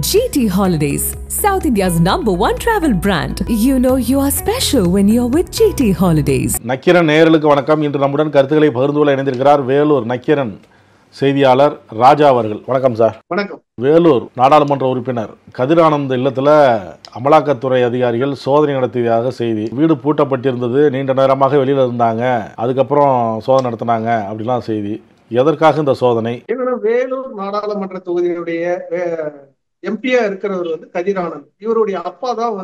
GT Holidays, South India's #1 travel brand. You know you are special when you're with GT Holidays. Nakkheeran நேயர்களுக்கு வணக்கம். இன்று நம்முடன் கருத்துக்களை பகிர்ந்து கொள்ள இணைந்திருக்கிறார் வேலூர் நக்கீரன் செய்தியாளர் ராஜா அவர்கள். வணக்கம் சார். வணக்கம். வேலூர் நாடாளுமன்ற உறுப்பினர் கதிரானந்த் இல்லத்தில் அமலாக்கத்துறை அதிகாரிகள் சோதனை நடத்தியதாக செய்தி. வீடு பூட்டப்பட்டிருந்தது, நீண்ட நேரமாக வெளியில் இருந்தாங்க, அதுக்கப்புறம் சோதனை நடத்தினாங்க அப்படிலாம் செய்தி. எதற்காக இந்த சோதனை? வேலூர் நாடாளுமன்ற தொகுதியினுடைய எம்பியா இருக்கிறவர் கதிரானந்த். இவருடைய அப்பா தான்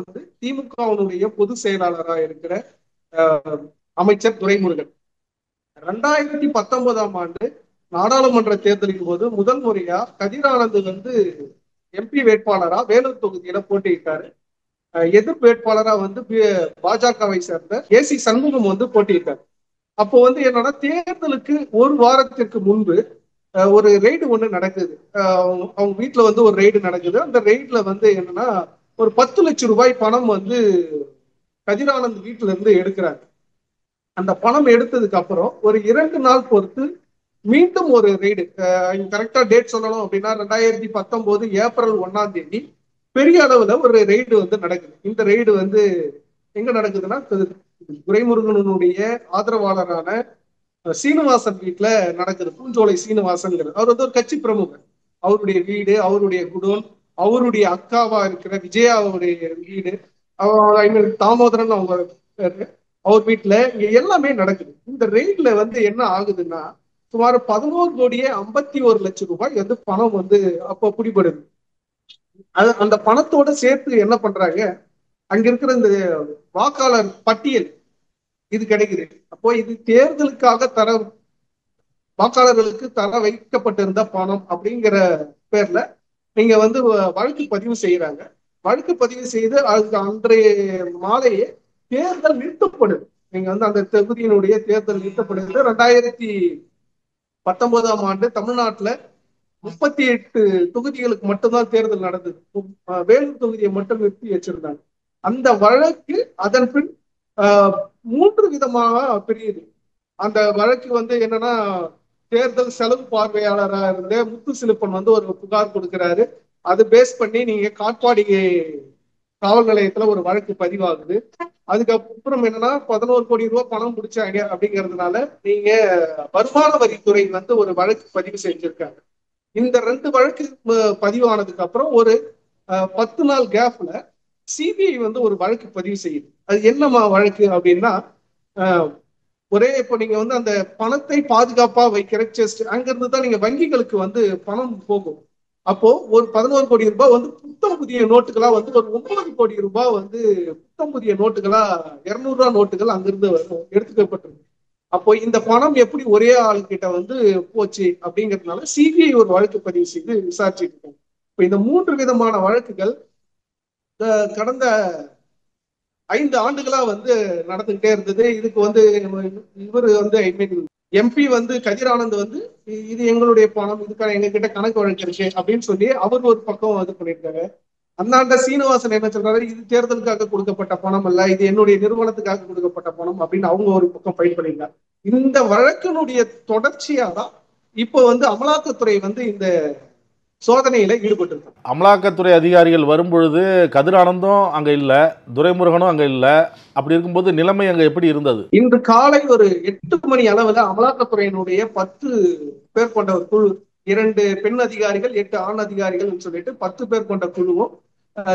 திமுகவினுடைய பொதுச் செயலாளராக இருக்கிற அமைச்சர் துரைமுருகன். 2019ஆம் ஆண்டு நாடாளுமன்ற தேர்தலின் போது முதல் முறையா கதிரானந்த் எம்பி வேட்பாளரா வேலூர் தொகுதியில போட்டியிட்டாரு. எதிர்ப்பு வேட்பாளரா பாஜகவை சேர்ந்த ஏசி சண்முகம் போட்டியிட்டார். அப்போ என்னன்னா, தேர்தலுக்கு ஒரு வாரத்திற்கு முன்பு ஒரு ரெய்டு ஒண்ணு நடக்குது. அவங்க வீட்டுல ஒரு ரெய்டு நடக்குது. அந்த ரெய்டுல என்னன்னா, ஒரு 10 லட்சம் ரூபாய் பணம் கதிரானந்த் வீட்டுல இருந்து எடுக்கிறாங்க. அந்த பணம் எடுத்ததுக்கு அப்புறம் ஒரு 2 நாள் பொறுத்து மீண்டும் ஒரு ரெய்டு, கரெக்டா டேட் சொல்லணும் அப்படின்னா 2019 ஏப்ரல் 1ஆம் தேதி பெரிய அளவுல ஒரு ரெய்டு நடக்குது. இந்த ரெய்டு எங்க நடக்குதுன்னா, துரைமுருகனுடைய ஆதரவாளரான சீனிவாசன் வீட்டுல நடக்குது. பூஞ்சோலை சீனிவாசன் அவர் ஒரு கட்சி பிரமுகர். அவருடைய வீடு, அவருடைய குடோன், அவருடைய அக்காவா இருக்கிற விஜயாவுடைய வீடு, தாமோதரன் அவங்க அவர் வீட்டுல இங்க எல்லாமே நடக்குது. இந்த ரெய்ட்ல என்ன ஆகுதுன்னா, சுமார் 11,51,00,000 ரூபாய் பணம் அப்ப பிடிபடுது. அந்த பணத்தோட சேர்த்து என்ன பண்றாங்க, அங்க இருக்கிற இந்த வாக்காளர் பட்டியல் இது கிடைக்குது. அப்போ இது தேர்தலுக்காக வாக்காளர்களுக்கு தர வைக்கப்பட்டிருந்த பணம் அப்படிங்கிற பேர்ல நீங்க வழக்கு பதிவு செய்யறாங்க. வழக்கு பதிவு செய்து அதுக்கு அன்றைய மாலையே தேர்தல் நிறுத்தப்படுது. நீங்க அந்த தொகுதியினுடைய தேர்தல் நிறுத்தப்படுது. 2019ஆம் ஆண்டு தமிழ்நாட்டுல 38 தொகுதிகளுக்கு மட்டும்தான் தேர்தல் நடந்தது. வேலூர் தொகுதியை மட்டும் நிறுத்தி வச்சிருந்தாங்க. அந்த வழக்கு அதன் பின் 3 விதமாக பிரியுது. அந்த வழக்கு என்னன்னா, தேர்தல் செலவு பார்வையாளராக இருந்த முத்துசிலுப்பன் ஒரு புகார் கொடுக்கிறாரு. அது பேஸ் பண்ணி நீங்க காட்பாடி காவல் நிலையத்துல ஒரு வழக்கு பதிவாகுது. அதுக்கப்புறம் என்னன்னா, 11 கோடி ரூபாய் பணம் பிடிச்சாங்க அப்படிங்கிறதுனால நீங்க வருமான வரித்துறை ஒரு வழக்கு பதிவு செஞ்சிருக்காங்க. இந்த 2 வழக்கு பதிவானதுக்கு அப்புறம் ஒரு 10 நாள் கேப்ல சிபிஐ ஒரு வழக்கு பதிவு செய்யுது. அது என்னமா வழக்கு அப்படின்னா, ஒரே இப்போ நீங்க அந்த பணத்தை பாதுகாப்பா வைக்கிற செஸ்ட், அங்க இருந்து தான் நீங்க வங்கிகளுக்கு பணம் போகும். அப்போ ஒரு 11 கோடி ரூபாய் புத்தம் புதிய நோட்டுகளா ஒரு 9 கோடி ரூபாய் புத்தம் புதிய நோட்டுகளா 200 ரூபாய் நோட்டுகள் அங்கிருந்து எடுத்துக்கப்பட்டிருக்கு. அப்போ இந்த பணம் எப்படி ஒரே ஆள் கிட்ட போச்சு அப்படிங்கிறதுனால சிபிஐ ஒரு வழக்கு பதிவு செய்து விசாரிச்சுட்டு இருக்காங்க. இப்போ இந்த 3 விதமான வழக்குகள் கடந்த 5 ஆண்டுகளா நடந்துகிட்டே இருந்தது. இதுக்கு இவர் எம்பி கதிரானந்த் இது எங்களுடைய பணம், இதுக்கான எங்க கிட்ட கணக்கு வழக்கு இருக்கு அப்படின்னு சொல்லி அவர் ஒரு பக்கம் பண்ணிருக்காரு. அந்தாண்ட சீனிவாசன் என்ன சொல்றாரு, இது தேர்தலுக்காக கொடுக்கப்பட்ட பணம் அல்ல, இது என்னுடைய நிறுவனத்துக்காக கொடுக்கப்பட்ட பணம் அப்படின்னு அவங்க ஒரு பக்கம் ஃபைல் பண்ணிருக்காங்க. இந்த வழக்கினுடைய தொடர்ச்சியா தான் இப்போ அமலாக்கத்துறை இந்த சோதனையில ஈடுபட்டிருக்காங்க. அமலாக்கத்துறை அதிகாரிகள் வரும்பொழுது கதிரானந்தும் அங்க இல்ல, துரைமுருகனும் அங்க இல்ல. அப்படி இருக்கும்போது நிலைமை அங்க எப்படி இருந்தது? இன்று காலை ஒரு 8 மணி அளவுல அமலாக்கத்துறையினுடைய 10 பேர் கொண்ட ஒரு குழு, 2 பெண் அதிகாரிகள் 8 ஆண் அதிகாரிகள் சொல்லிட்டு 10 பேர் கொண்ட குழுவும்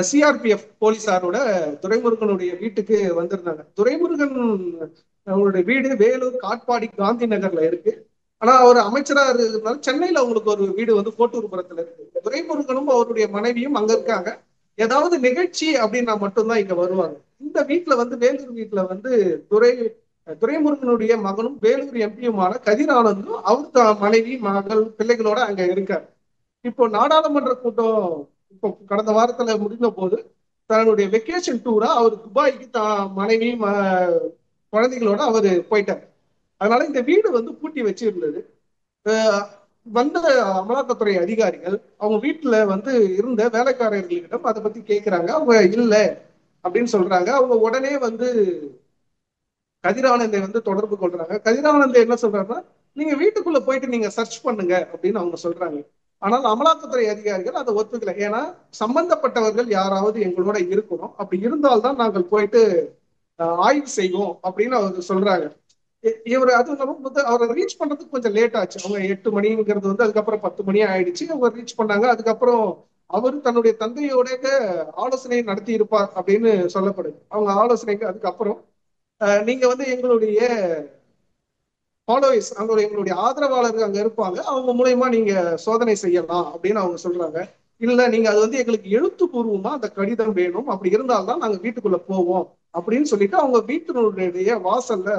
சிஆர்பிஎஃப் போலீசாரோட துரைமுருகனுடைய வீட்டுக்கு வந்திருந்தாங்க. துரைமுருகன் அவங்களுடைய வீடு வேலூர் காட்பாடி காந்தி நகர்ல இருக்கு. ஆனா அவர் அமைச்சரா இருக்கிறதுனால சென்னையில அவங்களுக்கு ஒரு வீடு கோட்டூர்புரத்துல இருக்கு. துரைமுருகனும் அவருடைய மனைவியும் அங்க இருக்காங்க. ஏதாவது நிகழ்ச்சி அப்படின்னா மட்டும்தான் இங்க வருவாங்க. இந்த வீட்டுல வேலூர் வீட்டுல துரைமுருகனுடைய மகனும் வேலூர் எம்பியுமான கதிரானந்தும் அவர் மனைவி மகள் பிள்ளைகளோட அங்க இருக்காரு. இப்போ நாடாளுமன்ற கூட்டம் இப்போ கடந்த வாரத்துல முடிந்த போது தன்னுடைய வெக்கேஷன் டூரா அவர் துபாய்க்கு மனைவி குழந்தைகளோட அவரு போயிட்டார். அதனால இந்த வீடு பூட்டி வச்சு இருந்தது. வந்த அமலாக்கத்துறை அதிகாரிகள் அவங்க வீட்டுல இருந்த வேலைக்காரர்களிடம் அதை பத்தி கேட்கிறாங்க. அவங்க இல்லை அப்படின்னு சொல்றாங்க. அவங்க உடனே கதிரானந்தை தொடர்பு கொள்றாங்க. கதிரானந்தை என்ன சொல்றாருன்னா, நீங்க வீட்டுக்குள்ள போயிட்டு நீங்க சர்ச் பண்ணுங்க அப்படின்னு அவங்க சொல்றாங்க. ஆனால் அமலாக்கத்துறை அதிகாரிகள் அதை ஒத்துக்கல. ஏன்னா சம்பந்தப்பட்டவர்கள் யாராவது எங்களோட இருக்கணும், அப்படி இருந்தால்தான் நாங்கள் போயிட்டு ஆய்வு செய்வோம் அப்படின்னு அவர் சொல்றாங்க. இவர் அதுவும் இல்லாம அவரை ரீச் பண்றதுக்கு கொஞ்சம் லேட் ஆச்சு. அவங்க 8 மணிங்கிறது வந்து அதுக்கப்புறம் 10 மணி ஆயிடுச்சு. அவங்க ரீச் பண்ணாங்க. அதுக்கப்புறம் அவர் தன்னுடைய தந்தையோட ஆலோசனை நடத்தி இருப்பார் அப்படின்னு சொல்லப்படுது. அவங்க ஆலோசனைக்கு அதுக்கப்புறம் நீங்க வந்து எங்களுடைய ஃபாலோவர்ஸ், அங்க எங்களுடைய ஆதரவாளர்கள் அங்க இருப்பாங்க, அவங்க மூலயமா நீங்க சோதனை செய்யலாம் அப்படின்னு அவங்க சொல்றாங்க. இல்ல, நீங்க அது வந்து எங்களுக்கு எழுத்துப்பூர்வமா அந்த கடிதம் வேணும், அப்படி இருந்தால்தான் நாங்க வீட்டுக்குள்ள போவோம் அப்படின்னு சொல்லிட்டு அவங்க வீட்டினுடைய வாசல்ல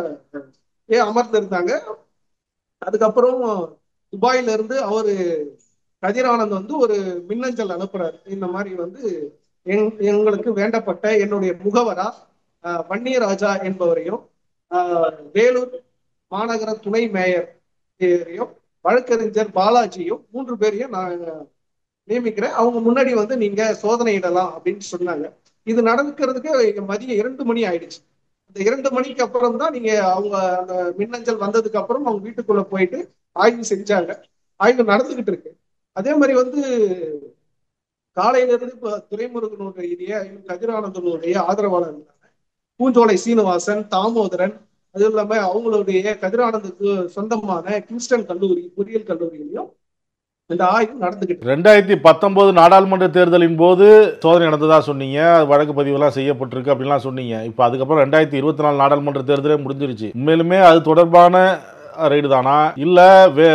அமர்ந்திருந்தாங்க. அதுக்கப்புறம் துபாயில இருந்து அவரு கதிரானந்த் வந்து ஒரு மின்னஞ்சல் அனுப்புறாரு. இந்த மாதிரி வந்து எங்களுக்கு வேண்டப்பட்ட என்னுடைய முகவரா வன்னியராஜா என்பவரையும் வேலூர் மாநகர துணை மேயரையும் வழக்கறிஞர் பாலாஜியும் 3 பேரையும் நான் நியமிக்கிறேன். அவங்க முன்னாடி வந்து நீங்க சோதனையிடலாம் அப்படின்னு சொன்னாங்க. இது நடக்கிறதுக்கு மதியம் 2 மணி ஆயிடுச்சு. இந்த 2 மணிக்கு அப்புறம் தான் நீங்க அவங்க அந்த மின்னஞ்சல் வந்ததுக்கு அப்புறம் அவங்க வீட்டுக்குள்ள போயிட்டு ஆய்வு செஞ்சாங்க. ஆய்வு நடந்துகிட்டு இருக்கு. அதே மாதிரி வந்து காலையில இருந்து இப்ப துரைமுருகனுடைய கதிரானந்தனுடைய ஆதரவாளர் பூஞ்சோலை சீனிவாசன், தாமோதரன், அதுவும் இல்லாம அவங்களுடைய கதிரானந்துக்கு சொந்தமான கிங்ஸ்டன் கல்லூரி, பொறியியல் கல்லூரியிலையும் இந்த ஆய்வு நடந்துகிட்டு 2019 நாடாளுமன்ற தேர்தலின் போது சோதனை நடந்ததா சொன்னீங்க. வழக்கு பதிவுலாம் செய்யப்பட்டிருக்கு அப்படின்லாம் சொன்னீங்க. இப்போ அதுக்கப்புறம் 2024 நாடாளுமன்ற தேர்தலே முடிஞ்சிருச்சு. உண்மையிலுமே அது தொடர்பான ரைடு தானா, இல்ல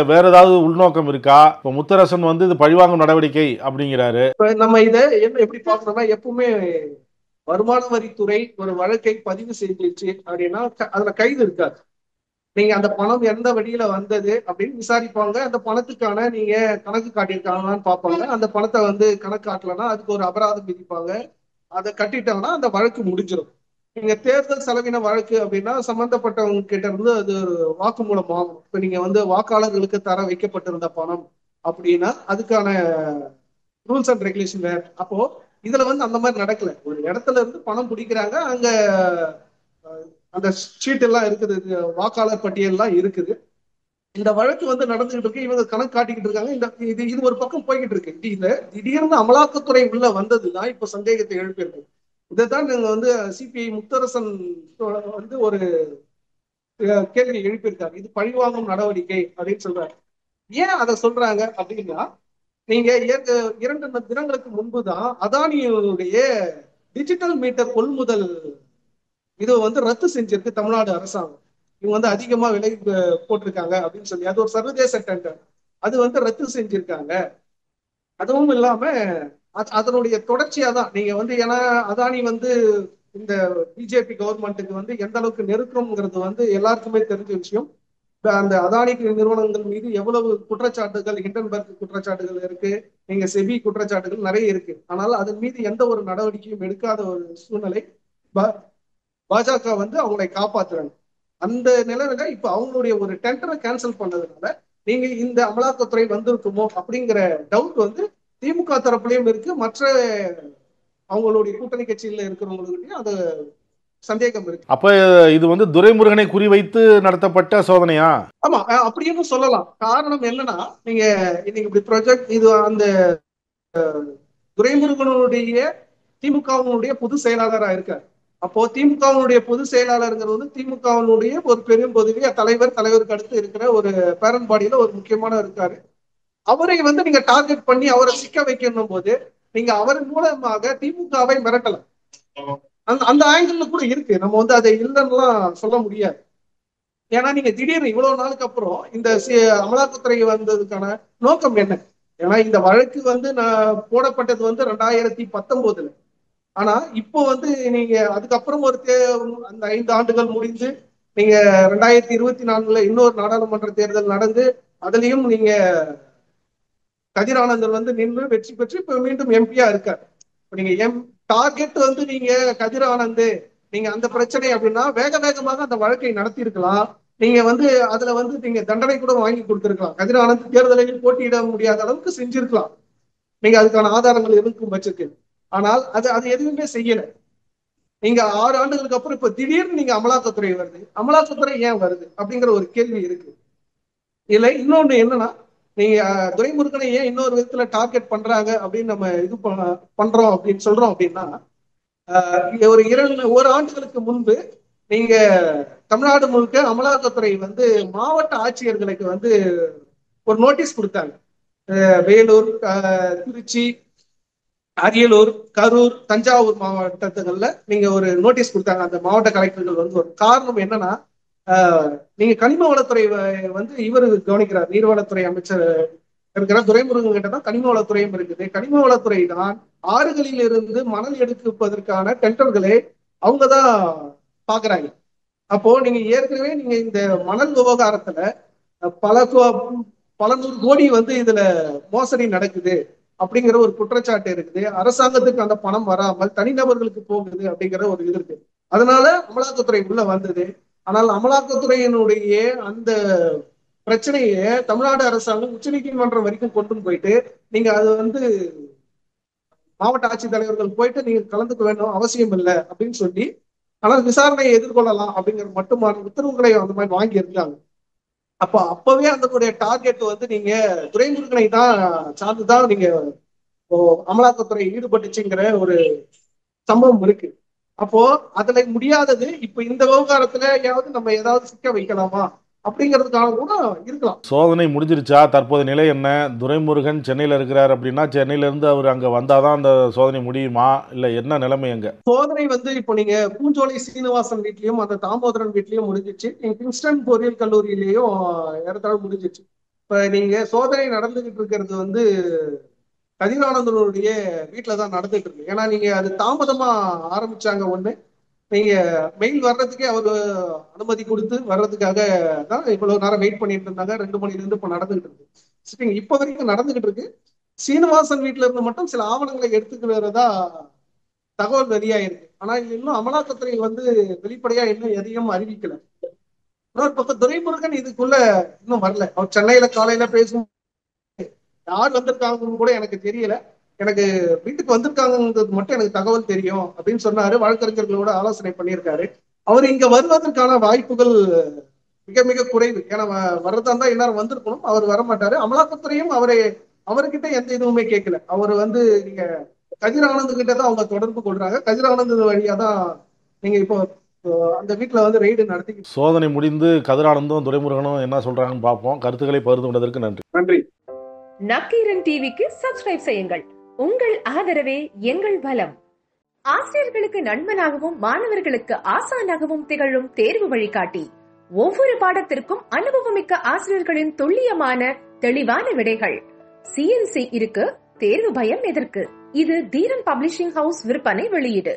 வேற ஏதாவது உள்நோக்கம் இருக்கா? இப்போ முத்தரசன் வந்து இது பழிவாங்கும் நடவடிக்கை அப்படிங்கிறாரு. நம்ம இதை என்ன எப்படி பார்க்கணும்னா, எப்பவுமே வருமான வரித்துறை ஒரு வழக்கை பதிவு செஞ்சிருச்சு அப்படின்னா அதுல கைது இருக்காது. நீங்க அந்த பணம் எந்த வழியில வந்தது அப்படின்னு விசாரிப்பாங்க. அந்த பணத்துக்கான நீங்க கணக்கு காட்டியிருக்காங்களான்னு பார்ப்பாங்க. அந்த பணத்தை வந்து கணக்கு காட்டலன்னா அதுக்கு ஒரு அபராதம் விதிப்பாங்க. அதை கட்டிட்டாங்கன்னா அந்த வழக்கு முடிஞ்சிடும். நீங்க தேர்தல் செலவின வழக்கு அப்படின்னா சம்பந்தப்பட்டவங்க கிட்ட இருந்து அது வாக்குமூலம் ஆகும். இப்ப நீங்க வந்து வாக்காளர்களுக்கு தர வைக்கப்பட்டிருந்த பணம் அப்படின்னா அதுக்கான ரூல்ஸ் அண்ட் ரெகுலேஷன் வேற. அப்போ இதுல வந்து அந்த மாதிரி நடக்கல. ஒரு இடத்துல இருந்து பணம் பிடிக்கிறாங்க, அங்க அந்த ஷீட் எல்லாம் இருக்குது, வாக்காளர் பட்டியல் எல்லாம் இருக்குது. இந்த வழக்கு வந்து நடந்துகிட்டு இருக்கு, இவங்க கணக்கு காட்டிக்கிட்டு இருக்காங்க. இது ஒரு பக்கம் போய்கிட்டு இருக்கு. இதுல திடீர்னு அமலாக்கத்துறை உள்ள வந்ததுதான் இப்ப சந்தேகத்தை எழுப்பியிருக்கு. இதைத்தான் நீங்க வந்து சிபிஐ முத்தரசன் வந்து ஒரு கேள்வி எழுப்பியிருக்காரு. இது பழிவாங்கும் நடவடிக்கை அப்படின்னு சொல்றாரு. ஏன் அதை சொல்றாங்க அப்படின்னா, நீங்க 2 தினங்களுக்கு முன்புதான் அதானியுடைய டிஜிட்டல் மீட்டர் கொள்முதல் இது வந்து ரத்து செஞ்சிருக்கு தமிழ்நாடு அரசாங்கம். இவங்க வந்து அதிகமா விலை போட்டிருக்காங்க அப்படின்னு சொல்லி, அது ஒரு சர்வதேச டெண்டர், அது வந்து ரத்து செஞ்சிருக்காங்க. அதுவும் இல்லாம அதனுடைய தொடர்ச்சியா தான் நீங்க வந்து, ஏன்னா அதானி வந்து இந்த பிஜேபி கவர்மெண்ட்டுக்கு வந்து எந்த அளவுக்கு நெருக்கம்ங்கிறது வந்து எல்லாருக்குமே தெரிஞ்ச விஷயம். அந்த அதானி நிறுவனங்கள் மீது எவ்வளவு குற்றச்சாட்டுகள், ஹிண்டன்பர்க் குற்றச்சாட்டுகள் இருக்கு, நீங்க செபி குற்றச்சாட்டுகள் நிறைய இருக்கு. ஆனால் அதன் மீது எந்த ஒரு நடவடிக்கையும் எடுக்காத ஒரு சூழ்நிலை பாஜக வந்து அவங்களை காப்பாத்துறாங்க. அந்த நிலையில இப்ப அவங்களுடைய ஒரு டெண்டரை கேன்சல் பண்ணதுனால நீங்க இந்த அமலாக்கத்துறை வந்திருக்குமோ அப்படிங்கிற டவுட் வந்து திமுக தரப்புலயும் இருக்கு, மற்ற அவங்களுடைய கூட்டணி கட்சியில இருக்கிறவங்களுக்கிட்டையும் அது சந்தேகம் இருக்கு. அப்ப இது வந்து துரைமுருகனை குறிவைத்து நடத்தப்பட்ட சோதனையா? ஆமா, அப்படின்னு சொல்லலாம். காரணம் என்னன்னா, நீங்க இன்னைக்கு இப்படி ப்ராஜெக்ட் இது அந்த துரைமுருகனுடைய திமுகவினுடைய பொதுச் செயலாளரா இருக்காரு. அப்போ திமுகவினுடைய பொதுச் செயலாளருங்கிறது வந்து திமுகவினுடைய ஒரு பெரும் பதவி, தலைவருக்கு அடுத்து இருக்கிற ஒரு பேரண்ட் பாடியில ஒரு முக்கியமான இருக்காரு. அவரை வந்து நீங்க டார்கெட் பண்ணி அவரை சிக்க வைக்கணும் போது நீங்க அவர் மூலமாக திமுகவை மிரட்டலாம். அந்த ஆங்கிள் கூட இருக்கு. நம்ம வந்து அதை இல்லைன்னுலாம் சொல்ல முடியாது. ஏன்னா நீங்க திடீர்னு இவ்வளவு நாளுக்கு அப்புறம் இந்த அமலாக்கத்துறை வந்ததுக்கான நோக்கம் என்ன? ஏன்னா இந்த வழக்கு வந்து போடப்பட்டது வந்து 2019. ஆனா இப்போ வந்து நீங்க அதுக்கப்புறம் அந்த 5 ஆண்டுகள் முடிந்து நீங்க 2024 இன்னொரு நாடாளுமன்ற தேர்தல் நடந்து அதுலயும் நீங்க கதிரானந்தன் வந்து நின்று வெற்றி பெற்று இப்ப மீண்டும் எம்பியா இருக்காரு. நீங்க டார்கெட் வந்து நீங்க கதிரானந்த், நீங்க அந்த பிரச்சனை அப்படின்னா வேகமாக அந்த வழக்கை நடத்தி இருக்கலாம். நீங்க வந்து அதுல வந்து நீங்க தண்டனை கூட வாங்கி கொடுத்திருக்கலாம். கதிரானந்த் தேர்தலில் போட்டியிட முடியாத அளவுக்கு செஞ்சிருக்கலாம், நீங்க அதுக்கான ஆதாரங்கள் இருக்கும் பட்சத்தில். ஆனால் அது எதுவுமே செய்யல. நீங்க 6 ஆண்டுகளுக்கு அப்புறம் இப்ப திடீர்னு நீங்க அமலாக்கத்துறை வருது. அமலாக்கத்துறை ஏன் வருது அப்படிங்கிற ஒரு கேள்வி இருக்கு. இல்ல இன்னொன்னு என்னன்னா, நீங்க துரைமுருகனை ஏன் இன்னொரு விதத்துல டார்கெட் பண்றாங்க அப்படின்னு நம்ம இது பண்றோம் அப்படின்னு சொல்றோம் அப்படின்னா, ஒரு ஆண்டுகளுக்கு முன்பு நீங்க தமிழ்நாடு முழுக்க அமலாக்கத்துறை வந்து மாவட்ட ஆட்சியர்களுக்கு வந்து ஒரு நோட்டீஸ் கொடுத்தாங்க. வேலூர், திருச்சி, அரியலூர், கரூர், தஞ்சாவூர் மாவட்டத்துகள்ல நீங்க ஒரு நோட்டீஸ் கொடுத்தாங்க அந்த மாவட்ட கலெக்டர்கள் வந்து. ஒரு காரணம் என்னன்னா, நீங்க கனிம வளத்துறை வந்து இவர் கவனிக்கிறார், நீர்வளத்துறை அமைச்சர் இருக்கிற துரைமுருகன் கிட்ட தான் கனிம வளத்துறையும் இருக்குது. கனிம வளத்துறை தான் ஆறுகளில் இருந்து மணல் எடுப்பதற்கான டெண்டர்களை அவங்கதான் பாக்குறாங்க. அப்போ நீங்க ஏற்கனவே நீங்க இந்த மணல் விவகாரத்துல பல நூறு கோடி வந்து இதுல மோசடி நடக்குது அப்படிங்கிற ஒரு குற்றச்சாட்டு இருக்குது. அரசாங்கத்துக்கு அந்த பணம் வராமல் தனிநபர்களுக்கு போகுது அப்படிங்கிற ஒரு இது இருக்கு. அதனால அமலாக்கத்துறை உள்ள வந்தது. ஆனால் அமலாக்கத்துறையினுடைய அந்த பிரச்சனையை தமிழ்நாடு அரசாங்கம் உச்ச நீதிமன்றம் வரைக்கும் கொண்டு போயிட்டு, நீங்க அது வந்து மாவட்ட ஆட்சித்தலைவர்கள் போயிட்டு நீங்க கலந்துக்க வேண்டும் அவசியம் இல்லை அப்படின்னு சொல்லி, ஆனால் விசாரணையை எதிர்கொள்ளலாம் அப்படிங்கிற மட்டுமான உத்தரவுகளை அந்த மாதிரி வாங்கி இருந்தாங்க. அப்பவே அதனுடைய டார்கெட் வந்து நீங்க துரைமுருகனை தான் சார்ந்துதான் நீங்க அமலாக்கத்துறை ஈடுபட்டுச்சுங்கிற ஒரு சம்பவம் இருக்கு. அப்போ அதுல முடியாதது இப்ப இந்த விவகாரத்துல நம்ம ஏதாவது சிக்க வைக்கலாமா அப்படிங்கிறதுக்காக கூட இருக்கலாம். சோதனை முடிஞ்சிருச்சா? தற்போது நிலை என்ன? துரைமுருகன் சென்னையில் இருக்கிறார் அப்படின்னா சென்னையில இருந்து அவர் அங்க வந்தாதான் அந்த சோதனை முடியுமா, இல்ல என்ன நிலைமை? அங்க சோதனை வந்து இப்போ நீங்க பூஞ்சோலை சீனிவாசன் வீட்லயும் அந்த தாமோதரன் வீட்லயும் முடிஞ்சிச்சு. நீங்க கிங்ஸ்டன் பொறியியல் கல்லூரியிலையும் ஏறத்தாழ முடிஞ்சிச்சு. இப்ப நீங்க சோதனை நடந்துகிட்டு இருக்கிறது வந்து கதிரானந்தனுடைய வீட்டுலதான் நடந்துட்டு இருக்கு. ஏன்னா நீங்க அது தாமதமா ஆரம்பிச்சாங்க. ஒண்ணு, நீங்க மெயில் வர்றதுக்கே அவரு அனுமதி கொடுத்து வர்றதுக்காக தான் இவ்வளவு நேரம் வெயிட் பண்ணிட்டு இருந்தாங்க. 2 மணில இருந்து இப்ப நடந்துகிட்டு இருக்கு. சரிங்க, இப்ப வரைக்கும் நடந்துகிட்டு இருக்கு. சீனிவாசன் வீட்டுல இருந்து மட்டும் சில ஆவணங்களை எடுத்துக்கிறதா தகவல் வெளியாயிருக்கு. ஆனா இன்னும் அமலாக்கத்துறை வந்து வெளிப்படையா இன்னும் எதையும் அறிவிக்கல. இன்னொரு பக்கம் துரைமுருகன் இதுக்குள்ள இன்னும் வரல. அவர் சென்னையில காலையில பேசும் யார் வந்திருக்காங்கன்னு கூட எனக்கு தெரியல. எனக்கு வீட்டுக்கு வந்திருக்காங்கிறது மட்டும் எனக்கு தகவல் தெரியும் அப்படின்னு சொன்னாரு. வழக்கறிஞர்களோட ஆலோசனை பண்ணியிருக்காரு. அவர் இங்க வருவதற்கான வாய்ப்புகள் மிக மிக குறைவு. ஏன்னா வர்றதா இருந்தா எல்லாரும் வந்திருக்கணும். அவர் வரமாட்டாரு. அமலாக்கத்துறையும் அவர்கிட்ட எந்த இதுவுமே கேட்கல. அவர் வந்து நீங்க கதிர் ஆனந்த் கிட்ட தான் அவங்க தொடர்பு கொள்றாங்க. கதிர் ஆனந்த் வழியா தான் நீங்க இப்போ அந்த வீட்டுல வந்து ரெய்டு நடத்தி. சோதனை முடிந்து கதிரானந்தும் துரைமுருகனும் என்ன சொல்றாங்கன்னு பார்ப்போம். கருத்துக்களை பகிர்ந்து கொண்டதற்கு நன்றி. நன்றி. நக்கீரன் டிவிக்கு சப்ஸ்கிரைப் செய்யுங்கள். உங்கள் ஆதரவே எங்கள் பலம். ஆசிரியர்களுக்கு நண்பனாகவும் மாணவர்களுக்கு ஆசானாகவும் திகழும் தேர்வு வழிகாட்டி. ஒவ்வொரு பாடத்திற்கும் அனுபவமிக்க ஆசிரியர்களின் துல்லியமான தெளிவான விடைகள். CNC இருக்கு, தேர்வு பயம் எதற்கு? இது தீரன் பப்ளிஷிங் ஹவுஸ் விற்பனை வெளியீடு.